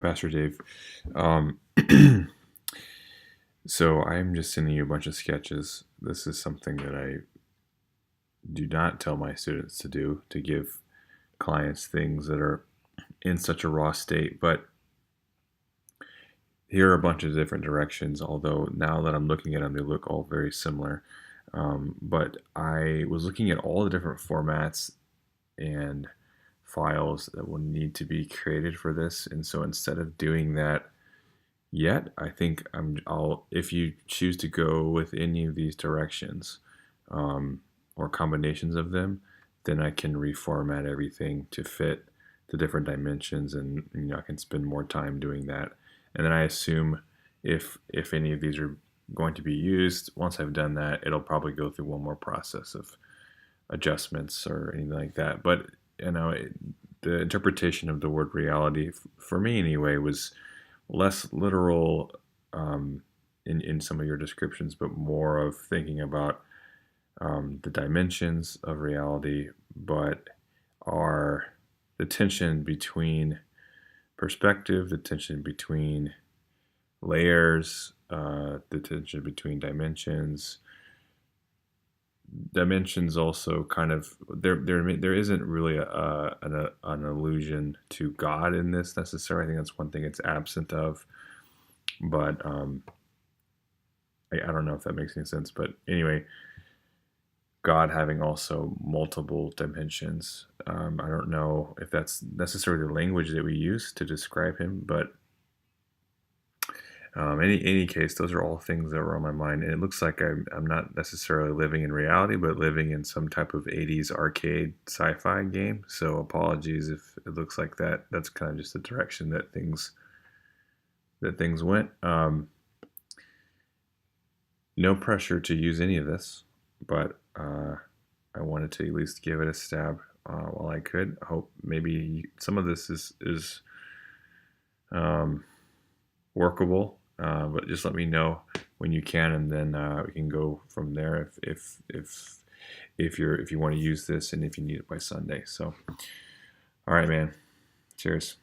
Pastor Dave. Um, so I'm just sending you a bunch of sketches. This is something that I do not tell my students to do, to give clients things that are in such a raw state. But here are a bunch of different directions, although now that I'm looking at them, they look all very similar. But I was looking at all the different formats and files that will need to be created for this. And so instead of doing that yet, I think I'll, if you choose to go with any of these directions, or combinations of them, then I can reformat everything to fit the different dimensions, and I can spend more time doing that. And then I assume if any of these are going to be used, once I've done that, it'll probably go through one more process of adjustments or anything like that. But the interpretation of the word reality, for me anyway, was less literal, in some of your descriptions, but more of thinking about the dimensions of reality, but are the tension between perspective, the tension between layers, the tension between dimensions. Dimensions also kind of there isn't really an allusion to God in this necessarily. I think that's one thing it's absent of, but I don't know if that makes any sense. But anyway, God having also multiple dimensions. I don't know if that's necessarily the language that we use to describe him, but any case, those are all things that were on my mind, and it looks like I'm not necessarily living in reality, but living in some type of '80s arcade sci-fi game. So apologies if it looks like that. That's kind of just the direction that things went. No pressure to use any of this, but I wanted to at least give it a stab while I could. I hope maybe some of this is um, workable, but just let me know when you can, and then we can go from there if you want to use this and if you need it by Sunday. So, all right, man. Cheers.